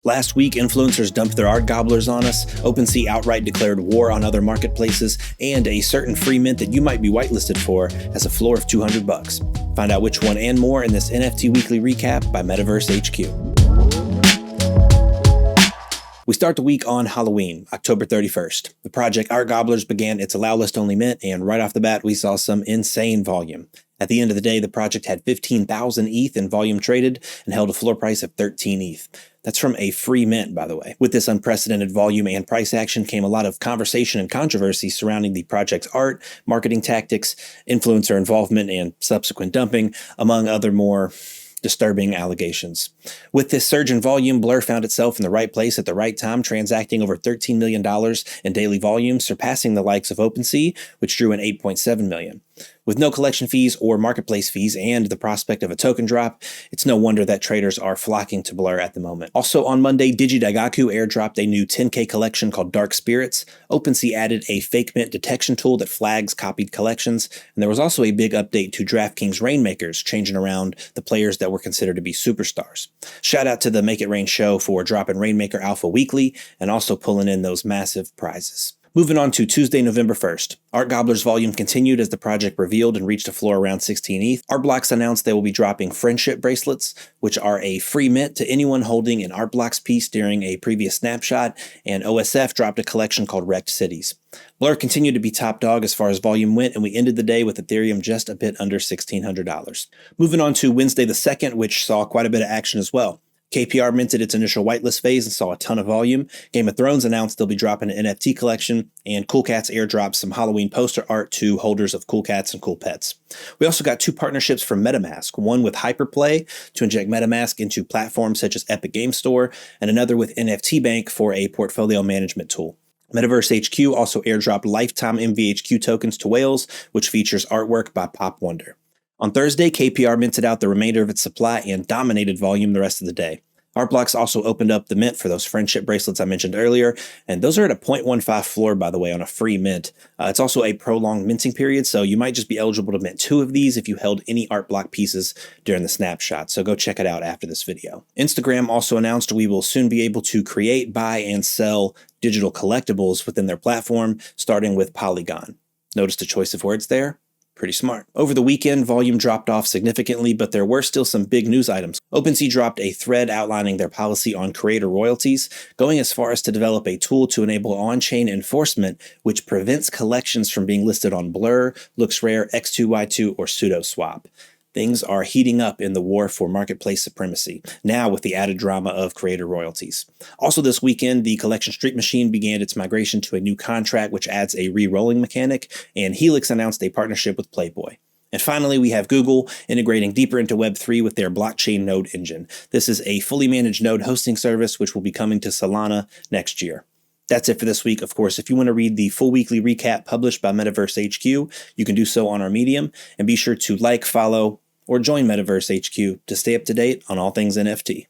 Last week, influencers dumped their art gobblers on us, OpenSea outright declared war on other marketplaces, and a certain free mint that you might be whitelisted for has a floor of $200. Find out which one and more in this NFT Weekly Recap by Metaverse HQ. We start the week on Halloween, October 31st. The project Art Gobblers began its allow list only mint, and right off the bat, we saw some insane volume. At the end of the day, the project had 15,000 ETH in volume traded and held a floor price of 13 ETH. That's from a free mint, by the way. With this unprecedented volume and price action came a lot of conversation and controversy surrounding the project's art, marketing tactics, influencer involvement, and subsequent dumping, among other more disturbing allegations. With this surge in volume, Blur found itself in the right place at the right time, transacting over $13 million in daily volume, surpassing the likes of OpenSea, which drew in $8.7 million. With no collection fees or marketplace fees and the prospect of a token drop, it's no wonder that traders are flocking to Blur at the moment. Also on Monday, Digidaigaku airdropped a new 10K collection called Dark Spirits. OpenSea added a fake mint detection tool that flags copied collections, and there was also a big update to DraftKings Rainmakers, changing around the players that were considered to be superstars. Shout out to the Make It Rain show for dropping Rainmaker Alpha weekly and also pulling in those massive prizes. Moving on to Tuesday, November 1st. Art Gobblers volume continued as the project revealed and reached a floor around 16 ETH. Artblocks announced they will be dropping friendship bracelets, which are a free mint to anyone holding an Artblocks piece during a previous snapshot, and OSF dropped a collection called Wrecked Cities. Blur continued to be top dog as far as volume went, and we ended the day with Ethereum just a bit under $1,600. Moving on to Wednesday the 2nd, which saw quite a bit of action as well. KPR minted its initial whitelist phase and saw a ton of volume. Game of Thrones announced they'll be dropping an NFT collection, and Cool Cats airdropped some Halloween poster art to holders of Cool Cats and Cool Pets. We also got two partnerships from MetaMask, one with Hyperplay to inject MetaMask into platforms such as Epic Game Store, and another with NFT Bank for a portfolio management tool. Metaverse HQ also airdropped lifetime MVHQ tokens to Whales, which features artwork by Pop Wonder. On Thursday, KPR minted out the remainder of its supply and dominated volume the rest of the day. Artblocks also opened up the mint for those friendship bracelets I mentioned earlier, and those are at a 0.15 floor, by the way, on a free mint. It's also a prolonged minting period, so you might just be eligible to mint 2 of these if you held any Artblock pieces during the snapshot, so go check it out after this video. Instagram also announced we will soon be able to create, buy, and sell digital collectibles within their platform, starting with Polygon. Notice the choice of words there? Pretty smart. Over the weekend, volume dropped off significantly, but there were still some big news items. OpenSea dropped a thread outlining their policy on creator royalties, going as far as to develop a tool to enable on-chain enforcement, which prevents collections from being listed on Blur, LooksRare, X2Y2, or SudoSwap. Things are heating up in the war for marketplace supremacy, now with the added drama of creator royalties. Also this weekend, the Collection Street Machine began its migration to a new contract which adds a re-rolling mechanic, and Helix announced a partnership with Playboy. And finally, we have Google integrating deeper into Web3 with their blockchain node engine. This is a fully managed node hosting service which will be coming to Solana next year. That's it for this week. Of course, if you want to read the full weekly recap published by Metaverse HQ, you can do so on our Medium, and be sure to like, follow, or join Metaverse HQ to stay up to date on all things NFT.